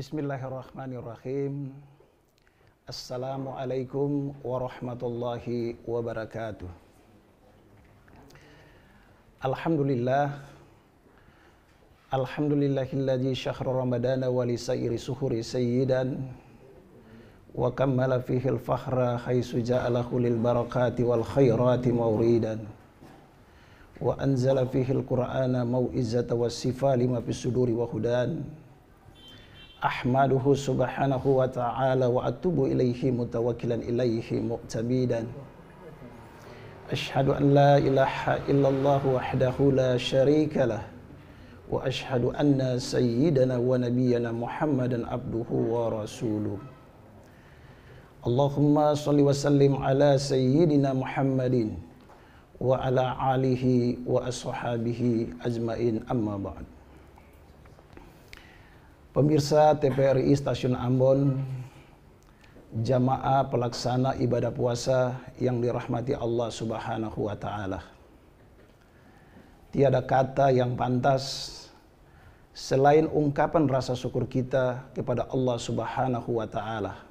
Bismillahirrahmanirrahim. Assalamualaikum warahmatullahi wabarakatuh. Alhamdulillahilladzi syahra ramadana wa li sairi suhuri sayyidan wa kammala fihi al-fakhra haitsu ja'alahu lil barakati wal khairati mawridan wa anzala fihi al-qur'ana mau'izata was sifa lima fis suduri wa hudan. Ahmaduhu subhanahu wa ta'ala wa atubu ilaihi mutawakkilan ilaihi mu'tabidan. Ashhadu an la ilaha illallah wahdahu la syarika lah wa ashhadu anna sayyidana wa nabiyyana Muhammadan abduhu wa rasuluh. Allahumma salli wa sallim ala sayyidina Muhammadin wa ala alihi wa ashabihi ajmain, amma ba'd. Pemirsa TVRI Stasiun Ambon, jamaah pelaksana ibadah puasa yang dirahmati Allah Subhanahu wa Ta'ala. Tiada kata yang pantas selain ungkapan rasa syukur kita kepada Allah Subhanahu wa Ta'ala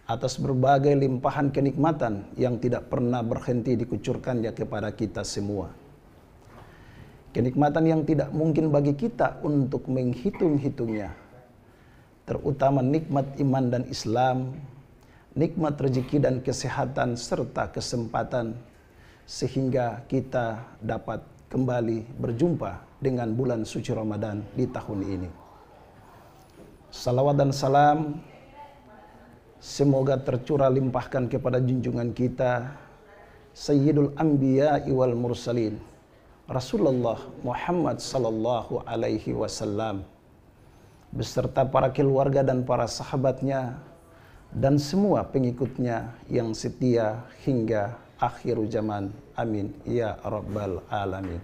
atas berbagai limpahan kenikmatan yang tidak pernah berhenti dikucurkannya kepada kita semua. Kenikmatan yang tidak mungkin bagi kita untuk menghitung-hitungnya, terutama nikmat iman dan Islam, nikmat rezeki dan kesehatan serta kesempatan, sehingga kita dapat kembali berjumpa dengan bulan suci Ramadan di tahun ini. Salawat dan salam semoga tercurah limpahkan kepada junjungan kita Sayyidul Anbiya wal Mursalin, Rasulullah Muhammad sallallahu alaihi wasallam, beserta para keluarga dan para sahabatnya dan semua pengikutnya yang setia hingga akhir zaman. Amin ya rabbal alamin.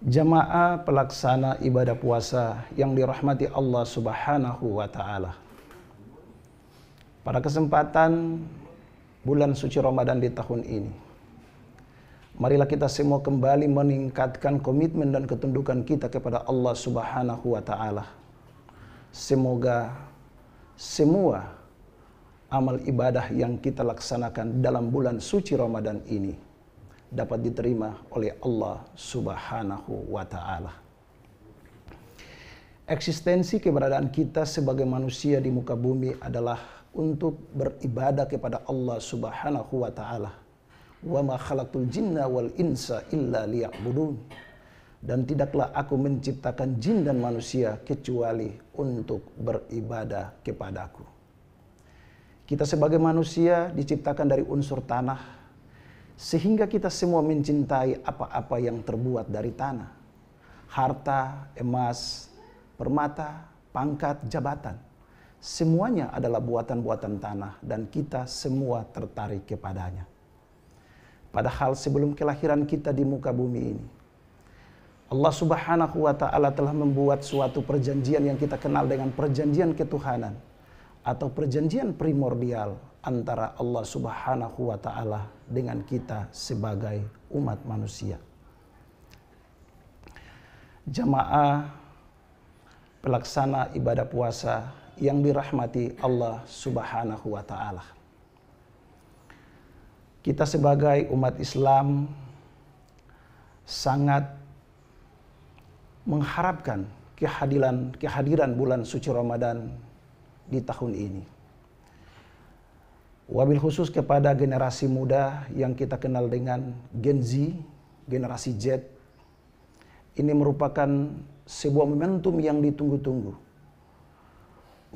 Jamaah pelaksana ibadah puasa yang dirahmati Allah Subhanahu wa Ta'ala, pada kesempatan bulan suci Ramadan di tahun ini, marilah kita semua kembali meningkatkan komitmen dan ketundukan kita kepada Allah Subhanahu wa Ta'ala. Semoga semua amal ibadah yang kita laksanakan dalam bulan suci Ramadan ini dapat diterima oleh Allah Subhanahu wa Ta'ala. Eksistensi keberadaan kita sebagai manusia di muka bumi adalah untuk beribadah kepada Allah Subhanahu wa Ta'ala. Wa ma khalaqtul jinna wal insa illa liya'budun. Dan tidaklah aku menciptakan jin dan manusia kecuali untuk beribadah kepadaku. Kita sebagai manusia diciptakan dari unsur tanah, sehingga kita semua mencintai apa-apa yang terbuat dari tanah. Harta, emas, permata, pangkat, jabatan, semuanya adalah buatan-buatan tanah dan kita semua tertarik kepadanya. Padahal sebelum kelahiran kita di muka bumi ini, Allah Subhanahu wa Ta'ala telah membuat suatu perjanjian yang kita kenal dengan perjanjian ketuhanan atau perjanjian primordial antara Allah Subhanahu wa Ta'ala dengan kita sebagai umat manusia. Jamaah pelaksana ibadah puasa yang dirahmati Allah Subhanahu wa Ta'ala, kita sebagai umat Islam sangat mengharapkan kehadiran bulan suci Ramadan di tahun ini. Wabil khusus kepada generasi muda yang kita kenal dengan Gen Z, generasi Z. Ini merupakan sebuah momentum yang ditunggu-tunggu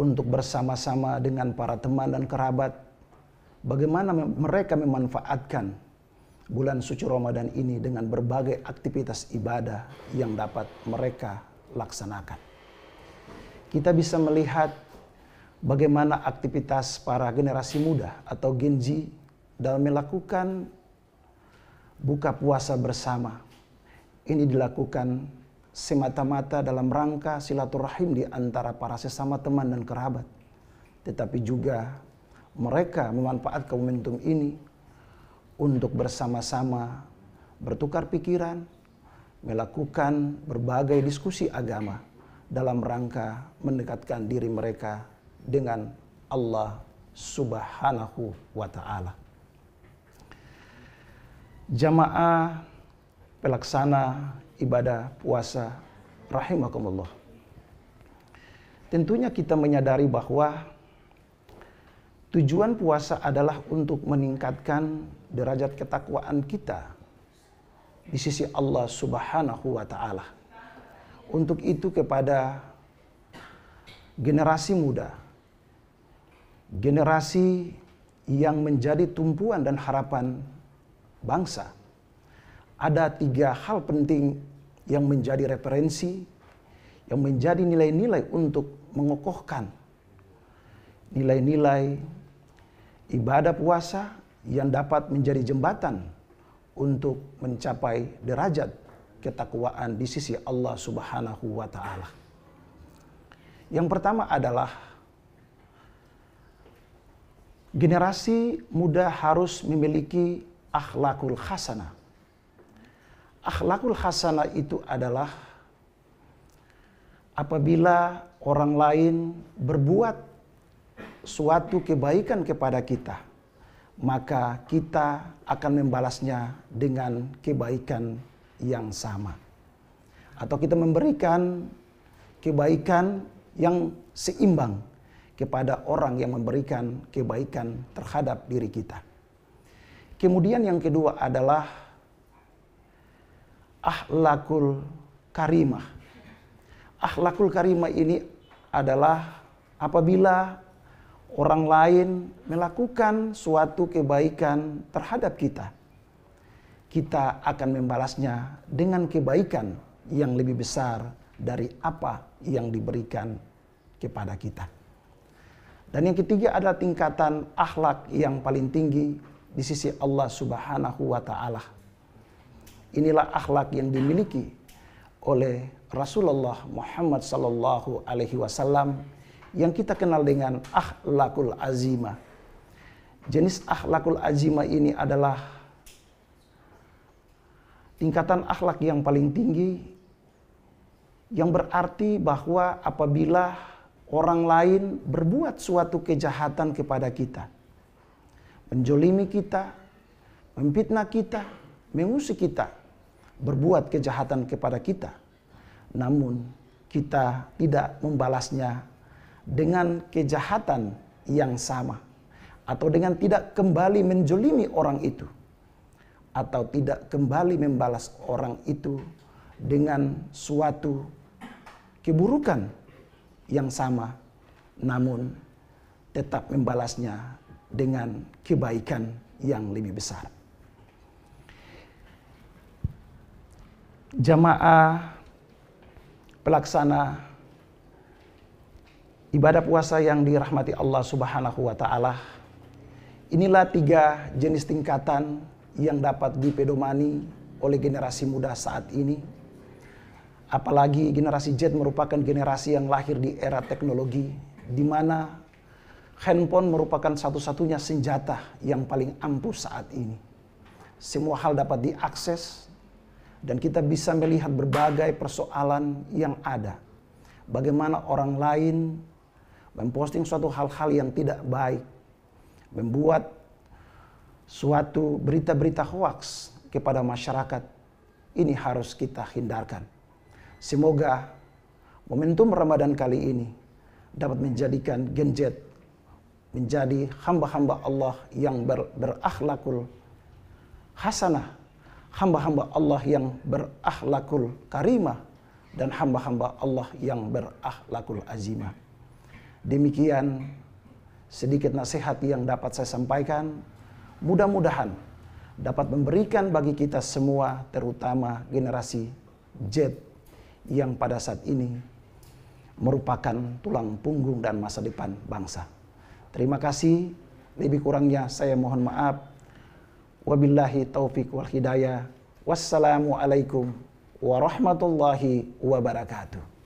untuk bersama-sama dengan para teman dan kerabat bagaimana mereka memanfaatkan bulan suci Ramadan ini dengan berbagai aktivitas ibadah yang dapat mereka laksanakan. Kita bisa melihat bagaimana aktivitas para generasi muda atau Gen Z dalam melakukan buka puasa bersama. Ini dilakukan semata-mata dalam rangka silaturahim di antara para sesama teman dan kerabat. Tetapi juga mereka memanfaatkan momentum ini untuk bersama-sama bertukar pikiran, melakukan berbagai diskusi agama, dalam rangka mendekatkan diri mereka dengan Allah Subhanahu wa Ta'ala. Jamaah pelaksana ibadah puasa rahimakumullah. Tentunya kita menyadari bahwa tujuan puasa adalah untuk meningkatkan derajat ketakwaan kita di sisi Allah Subhanahu wa Ta'ala. Untuk itu kepada generasi muda, generasi yang menjadi tumpuan dan harapan bangsa, ada 3 hal penting yang menjadi referensi, yang menjadi nilai-nilai untuk mengokohkan nilai-nilai ibadah puasa yang dapat menjadi jembatan untuk mencapai derajat ketakwaan di sisi Allah Subhanahu wa Ta'ala. Yang pertama adalah generasi muda harus memiliki akhlakul hasanah. Akhlakul hasanah itu adalah apabila orang lain berbuat suatu kebaikan kepada kita, maka kita akan membalasnya dengan kebaikan yang sama. Atau kita memberikan kebaikan yang seimbang kepada orang yang memberikan kebaikan terhadap diri kita. Kemudian yang kedua adalah akhlakul karimah. Akhlakul karimah ini adalah apabila orang lain melakukan suatu kebaikan terhadap kita, kita akan membalasnya dengan kebaikan yang lebih besar dari apa yang diberikan kepada kita. Dan yang ketiga adalah tingkatan akhlak yang paling tinggi di sisi Allah Subhanahu wa Ta'ala. Inilah akhlak yang dimiliki oleh Rasulullah Muhammad sallallahu alaihi wasallam yang kita kenal dengan akhlakul azimah. Jenis akhlakul azimah ini adalah tingkatan akhlak yang paling tinggi, yang berarti bahwa apabila orang lain berbuat suatu kejahatan kepada kita, menjolimi kita, memfitnah kita, mengusik kita, berbuat kejahatan kepada kita, namun kita tidak membalasnya dengan kejahatan yang sama, atau dengan tidak kembali menjolimi orang itu, atau tidak kembali membalas orang itu dengan suatu keburukan yang sama, namun tetap membalasnya dengan kebaikan yang lebih besar. Jamaah pelaksana ibadah puasa yang dirahmati Allah Subhanahu wa Ta'ala, inilah 3 jenis tingkatan yang dapat dipedomani oleh generasi muda saat ini. Apalagi generasi Z merupakan generasi yang lahir di era teknologi, di mana handphone merupakan satu-satunya senjata yang paling ampuh saat ini. Semua hal dapat diakses dan kita bisa melihat berbagai persoalan yang ada. Bagaimana orang lain memposting suatu hal-hal yang tidak baik, membuat suatu berita-berita hoaks kepada masyarakat. Ini harus kita hindarkan. Semoga momentum Ramadan kali ini dapat menjadikan Gen Z menjadi hamba-hamba Allah yang berakhlakul hasanah, hamba-hamba Allah yang berakhlakul karimah, dan hamba-hamba Allah yang berakhlakul azimah. Demikian sedikit nasihat yang dapat saya sampaikan. Mudah-mudahan dapat memberikan bagi kita semua, terutama generasi Z yang pada saat ini merupakan tulang punggung dan masa depan bangsa. Terima kasih. Lebih kurangnya saya mohon maaf. Wabillahi taufik wal hidayah. Wassalamualaikum warahmatullahi wabarakatuh.